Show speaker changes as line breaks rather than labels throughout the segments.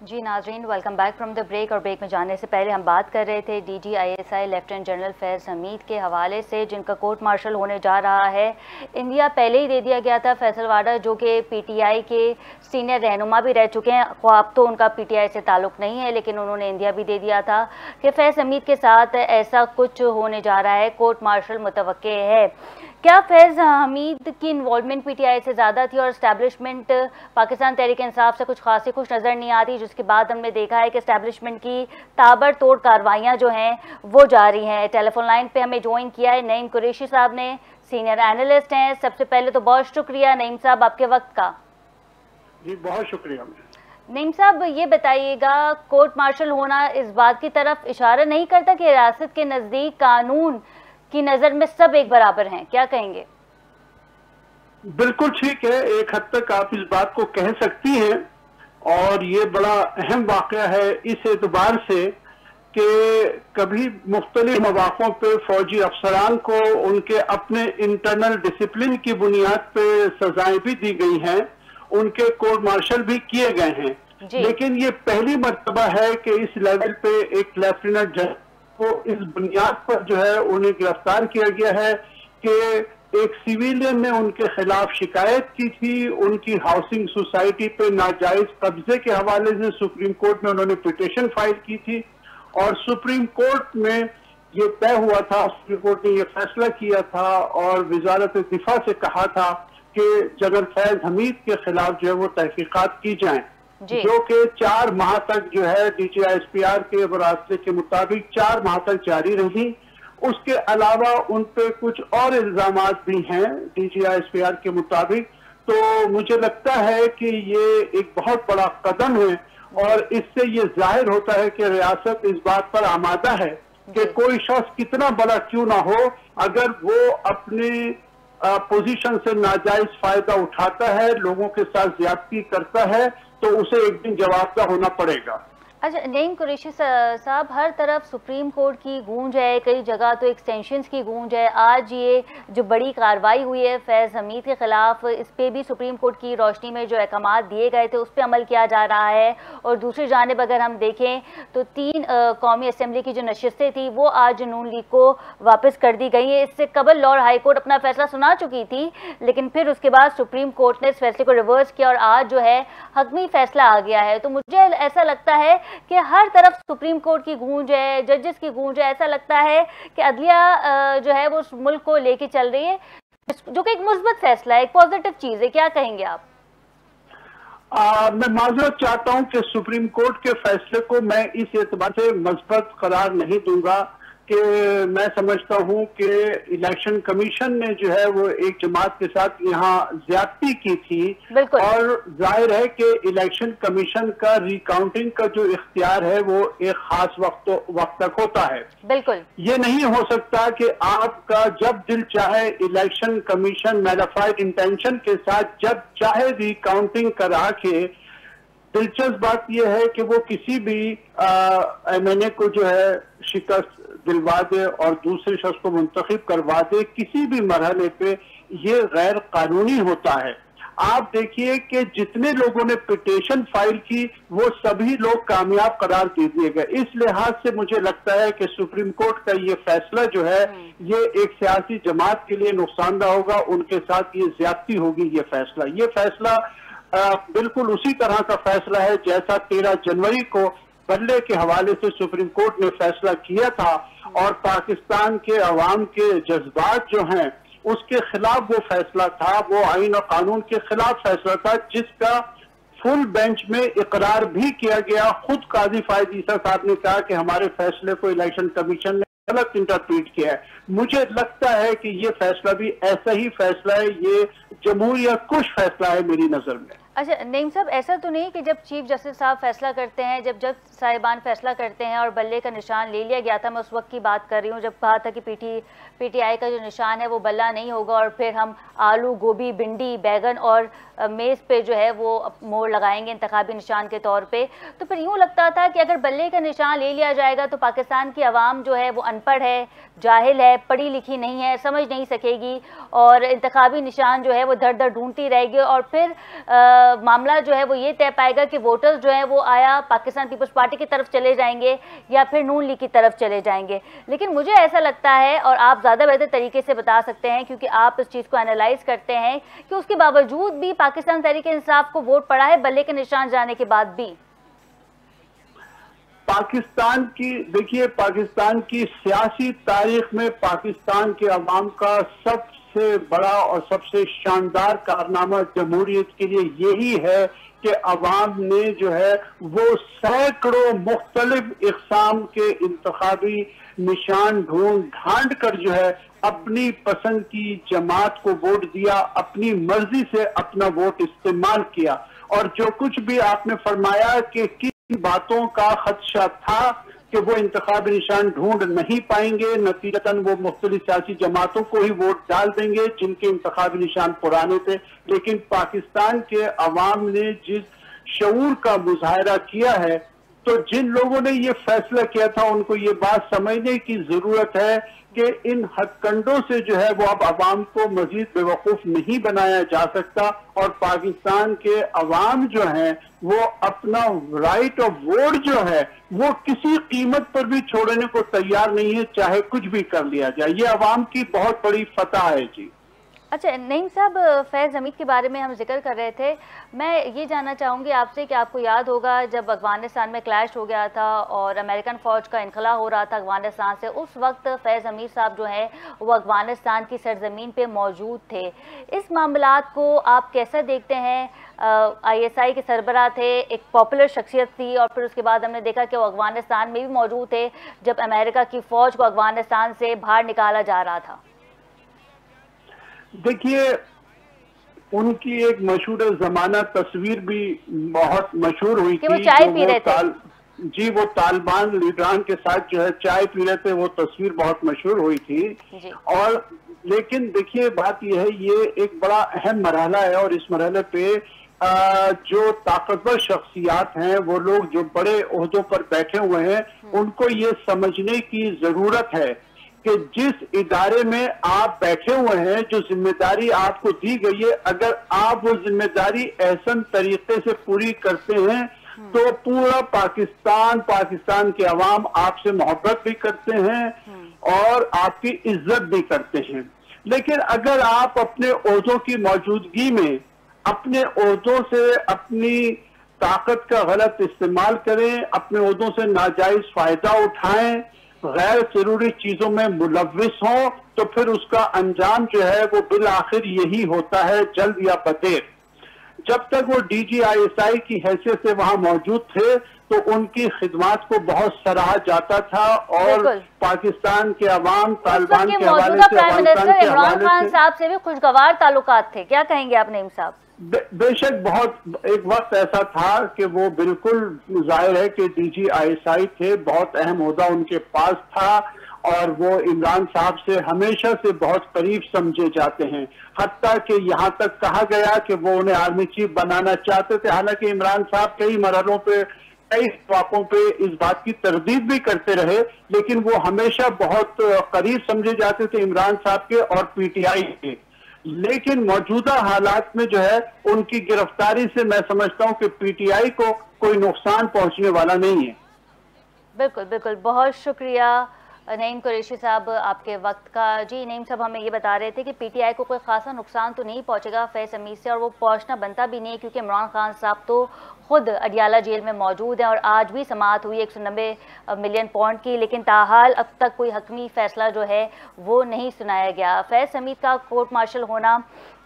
जी नाजरीन, welcome back from the break. और break में जाने से पहले हम बात कर रहे थे DGISI लेफ्टिनेंट जनरल फैज़ हमीद के हवाले से, जिनका कोर्ट मार्शल होने जा रहा है। इंडिया पहले ही दे दिया गया था फैसल वाडा, जो कि PTI के सीनियर रहनुमा भी रह चुके हैं। ख्वाब तो उनका PTI से ताल्लुक़ नहीं है, लेकिन उन्होंने इंडिया भी दे दिया था कि फैज़ हमीद के साथ ऐसा कुछ होने जा रहा है, कोर्ट मार्शल मुतवक्के है। क्या फैज़ हमीद की इन्वॉल्वमेंट PTI से ज़्यादा थी और इस्टेब्लिशमेंट पाकिस्तान तहरीक इंसाफ से कुछ खासी खुश नज़र नहीं आती, जिसके बाद हमने देखा है कि इस्टेब्लिशमेंट की ताबड़तोड़ कार्रवाइयाँ जो हैं वो जारी हैं। टेलीफोन लाइन पे हमें ज्वाइन किया है नईम कुरैशी साहब ने, सीनियर एनालिस्ट हैं। सबसे पहले तो बहुत शुक्रिया नईम साहब आपके वक्त का।
जी बहुत शुक्रिया।
नईम साहब, ये बताइएगा, कोर्ट मार्शल होना इस बात की तरफ इशारा नहीं करता कि रियासत के नज़दीक कानून की नज़र में सब एक बराबर हैं? क्या कहेंगे?
बिल्कुल ठीक है, एक हद तक आप इस बात को कह सकती हैं, और ये बड़ा अहम वाक़या है इस एतबार से कि कभी मुख्तलिफ मौक़ों पे फौजी अफसरान को उनके अपने इंटरनल डिसिप्लिन की बुनियाद पे सजाएं भी दी गई हैं, उनके कोर्ट मार्शल भी किए गए हैं, लेकिन ये पहली मर्तबा है कि इस लेवल पे एक लेफ्टिनेंट जनरल को इस बुनियाद पर जो है उन्हें गिरफ्तार किया गया है कि एक सिविलियन ने उनके खिलाफ शिकायत की थी, उनकी हाउसिंग सोसाइटी पे नाजायज कब्जे के हवाले से सुप्रीम कोर्ट में उन्होंने पिटीशन फाइल की थी, और सुप्रीम कोर्ट में ये तय हुआ था, सुप्रीम कोर्ट ने ये फैसला किया था और वजारत दिफा से कहा था कि जनरल फैज हमीद के खिलाफ जो है वो तहकीकात की जाएं, जो कि 4 माह तक जो है DGISPR के रास्ते के मुताबिक 4 माह तक जारी रही। उसके अलावा उन पे कुछ और इल्जामात भी हैं DGISPR के मुताबिक। तो मुझे लगता है कि ये एक बहुत बड़ा कदम है, और इससे ये जाहिर होता है कि रियासत इस बात पर आमादा है कि कोई शख्स कितना बड़ा क्यों ना हो, अगर वो अपनी पोजीशन से नाजायज फायदा उठाता है, लोगों के साथ ज्यादती करता है, तो उसे एक दिन जवाबदेह होना पड़ेगा।
अच्छा नईम कुरैशी साहब, हर तरफ सुप्रीम कोर्ट की गूंज है, कई जगह तो एक्सटेंशंस की गूंज है। आज ये जो बड़ी कार्रवाई हुई है फैज़ हमीद के खिलाफ, इस पे भी सुप्रीम कोर्ट की रोशनी में जो अहकामात दिए गए थे उस पर अमल किया जा रहा है। और दूसरी जानिब अगर हम देखें तो 3 कौमी असम्बली की जो नशिस्तें थी वो आज नून लीग को वापस कर दी गई हैं। इससे कबल लाहौर हाई कोर्ट अपना फैसला सुना चुकी थी, लेकिन फिर उसके बाद सुप्रीम कोर्ट ने इस फैसले को रिवर्स किया और आज जो है हकमी फैसला आ गया है। तो मुझे ऐसा लगता है कि हर तरफ सुप्रीम कोर्ट की गूंज है, जजेस की गूंज है। ऐसा लगता है कि अदलिया जो है वो मुल्क को लेके चल रही है, जो कि एक मुस्बत फैसला है, एक पॉजिटिव चीज है। क्या कहेंगे आप?
मैं माजरत चाहता हूं कि सुप्रीम कोर्ट के फैसले को मैं इस एतबार से मुस्बत करार नहीं दूंगा कि मैं समझता हूं कि इलेक्शन कमीशन ने जो है वो एक जमात के साथ यहाँ ज्यादती की थी, और जाहिर है कि इलेक्शन कमीशन का रिकाउंटिंग का जो इख्तियार है वो एक खास वक्त तक होता है।
बिल्कुल
ये नहीं हो सकता कि आपका जब दिल चाहे इलेक्शन कमीशन मैलिफाइड इंटेंशन के साथ जब चाहे रिकाउंटिंग करा के, दिलचस्प बात यह है कि वो किसी भी MNA को जो है शिकस्त दिलवा दे और दूसरे शख्स को मुंतखब करवा दे, किसी भी मरहले पे ये गैर कानूनी होता है। आप देखिए कि जितने लोगों ने पिटीशन फाइल की वो सभी लोग कामयाब करार दे दिए गए। इस लिहाज से मुझे लगता है कि सुप्रीम कोर्ट का ये फैसला जो है ये एक सियासी जमात के लिए नुकसानदा होगा, उनके साथ ये ज्यादती होगी। ये फैसला बिल्कुल उसी तरह का फैसला है जैसा 13 जनवरी को बल्ले के हवाले से सुप्रीम कोर्ट ने फैसला किया था, और पाकिस्तान के अवाम के जज्बात जो हैं उसके खिलाफ वो फैसला था, वो आईन और कानून के खिलाफ फैसला था, जिसका फुल बेंच में इकरार भी किया गया। खुद काजी फायद ईसा साहब ने कहा कि हमारे फैसले को इलेक्शन कमीशन ने गलत इंटरप्रीट किया है। मुझे लगता है कि ये फैसला भी ऐसा ही फैसला है, ये जमहूरियत कुछ फैसला है मेरी नजर में।
अच्छा नईम साहब, ऐसा तो नहीं कि जब चीफ जस्टिस साहब फैसला करते हैं, जब जज साहिबान फैसला करते हैं और बल्ले का निशान ले लिया गया था, मैं उस वक्त की बात कर रही हूँ जब कहा था कि PTI का जो निशान है वो बल्ला नहीं होगा, और फिर हम आलू, गोभी, भिंडी, बैगन और मेज़ पे जो है वो मोड़ लगाएंगे इंतखाबी निशान के तौर पे। तो फिर यूँ लगता था कि अगर बल्ले का निशान ले लिया जाएगा तो पाकिस्तान की आवाम जो है वो अनपढ़ है, जाहिल है, पढ़ी लिखी नहीं है, समझ नहीं सकेगी, और इंतखाबी निशान जो है वो धर धर ढूंढती रहेगी, और फिर معاملہ جو ہے وہ یہ طے پائے گا کہ ووٹرز جو ہیں وہ آیا پاکستان پیپلز پارٹی کی طرف چلے جائیں گے یا پھر نون لیگ کی طرف چلے جائیں گے. لیکن مجھے ایسا لگتا ہے, اور آپ زیادہ بہتر طریقے سے بتا سکتے ہیں کیونکہ آپ اس چیز کو انالائز کرتے ہیں, کہ اس کے باوجود بھی پاکستان تحریک انصاف کو ووٹ پڑا ہے بلے کے نشان جانے کے بعد بھی.
پاکستان کی دیکھیے, پاکستان کی سیاسی تاریخ میں پاکستان کے عوام کا سب سے بڑا اور سب سے شاندار کارنامہ جمہوریت کے لیے یہی ہے کہ عوام نے جو ہے وہ سینکڑوں مختلف اقسام کے انتخابی نشان ڈھونڈ کر جو ہے اپنی پسند کی جماعت کو ووٹ دیا, اپنی مرضی سے اپنا ووٹ استعمال کیا. اور جو کچھ بھی آپ نے فرمایا کہ کن باتوں کا خدشہ تھا کہ وہ انتخابی نشان ڈھونڈ نہیں پائیں گے, نتیجتاً وہ مختلف سیاسی جماعتوں کو ہی ووٹ ڈال دیں گے جن کے انتخابی نشان پرانے تھے. لیکن پاکستان کے عوام نے جس شعور کا مظاہرہ کیا ہے, تو جن لوگوں نے یہ فیصلہ کیا تھا ان کو یہ بات سمجھنے کی ضرورت ہے کہ ان ہتھ کنڈوں سے جو ہے وہ اب عوام کو مزید بے وقوف نہیں بنایا جا سکتا, اور پاکستان کے عوام جو ہیں وہ اپنا رائٹ آف ووٹ جو ہے وہ کسی قیمت پر بھی چھوڑنے کو تیار نہیں ہے, چاہے کچھ بھی کر لیا جائے. یہ عوام کی بہت بڑی فتح ہے. جی
اچھا نعیم صاحب, فیض حمید کے بارے میں ہم ذکر کر رہے تھے. میں یہ جاننا چاہوں گی آپ سے کہ آپ کو یاد ہوگا جب افغانستان میں کلیش ہو گیا تھا اور امریکن فوج کا انخلا ہو رہا تھا افغانستان سے, اس وقت فیض حمید صاحب جو ہیں وہ افغانستان کی سرزمین پہ موجود تھے. اس معاملات کو آپ کیسا دیکھتے ہیں؟ آئی ایس آئی کے سربراہ تھے, ایک پاپولر شخصیت تھی, اور پھر اس کے بعد ہم نے دیکھا کہ وہ افغانستان میں بھی موجود تھے جب امریکہ کی فوج کو افغانستان سے باہر نکالا جا رہا تھا.
دیکھیے, ان کی ایک مشہور زمانہ تصویر بھی بہت مشہور ہوئی تھی.
وہ چائے پی رہے تھے.
جی, وہ طالبان لیڈران کے ساتھ جو ہے چائے پی رہے تھے, وہ تصویر بہت مشہور ہوئی تھی. اور لیکن دیکھیے بات یہ ہے, یہ ایک بڑا اہم مرحلہ ہے, اور اس مرحلے پہ جو طاقتور شخصیات ہیں, وہ لوگ جو بڑے عہدوں پر بیٹھے ہوئے ہیں, ان کو یہ سمجھنے کی ضرورت ہے کہ جس ادارے میں آپ بیٹھے ہوئے ہیں, جو ذمہ داری آپ کو دی گئی ہے, اگر آپ وہ ذمہ داری احسن طریقے سے پوری کرتے ہیں تو پورا پاکستان کے عوام آپ سے محبت بھی کرتے ہیں اور آپ کی عزت بھی کرتے ہیں. لیکن اگر آپ اپنے عہدوں کی موجودگی میں اپنے عہدوں سے اپنی طاقت کا غلط استعمال کریں, اپنے عہدوں سے ناجائز فائدہ اٹھائیں, غیر ضروری چیزوں میں ملوث ہوں, تو پھر اس کا انجام جو ہے وہ بالآخر یہی ہوتا ہے, جلد یا بدیر. جب تک وہ D G I S I کی حیثیت سے وہاں موجود تھے تو ان کی خدمات کو بہت سراہا جاتا تھا, اور پاکستان کے عوام طالبان کے حوالے سے, افغانستان کے
عمران خان صاحب سے بھی خوشگوار تعلقات تھے. کیا کہیں گے آپ نعیم صاحب؟
بے شک بہت ایک وقت ایسا تھا کہ وہ بالکل ظاہر ہے کہ D G I S I تھے, بہت اہم عہدہ ان کے پاس تھا, اور وہ عمران صاحب سے ہمیشہ سے بہت قریب سمجھے جاتے ہیں. حتیٰ کہ یہاں تک کہا گیا کہ وہ انہیں آرمی چیف بنانا چاہتے تھے, حالانکہ عمران صاحب کئی مرحلوں پہ کئی موقعوں پہ اس بات کی تردید بھی کرتے رہے, لیکن وہ ہمیشہ بہت قریب سمجھے جاتے تھے عمران صاحب کے اور پی ٹی آئی کے. لیکن موجودہ حالات میں جو ہے ان کی گرفتاری سے میں سمجھتا ہوں کہ پی ٹی آئی کو کوئی نقصان پہنچنے والا نہیں ہے.
بالکل بالکل, بہت شکریہ نعیم قریشی صاحب آپ کے وقت کا. جی نعیم صاحب ہمیں یہ بتا رہے تھے کہ پی ٹی آئی کو کوئی خاصا نقصان تو نہیں پہنچے گا فیض حمید سے, اور وہ پہنچنا بنتا بھی نہیں, کیونکہ عمران خان صاحب تو خود اڈیالہ جیل میں موجود ہیں, اور آج بھی سماعت ہوئی 190 ملین پاؤنڈ کی, لیکن تاحال اب تک کوئی حتمی فیصلہ جو ہے وہ نہیں سنایا گیا. فیض حمید کا کورٹ مارشل ہونا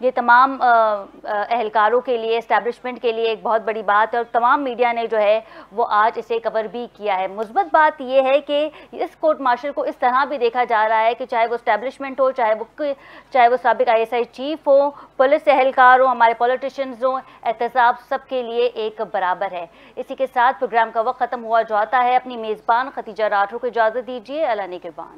یہ تمام اہلکاروں کے لیے, اسٹیبلشمنٹ کے لیے ایک بہت بڑی بات ہے, اور تمام میڈیا نے جو ہے وہ آج اسے کور بھی کیا ہے. مثبت بات یہ ہے کہ اس کورٹ مارشل کو اس طرح بھی دیکھا جا رہا ہے کہ چاہے وہ اسٹیبلشمنٹ ہو, چاہے وہ سابق I S I chief who, police اہلکار ہو, ہمارے پولیٹیشنز ہوں, احتساب سب کے لیے ایک برابر ہے. اسی کے ساتھ پروگرام کا وقت ختم ہوا جاتا ہے. اپنی میزبان ختیجہ راٹھو کو اجازت دیجیے. اللہ نگہبان.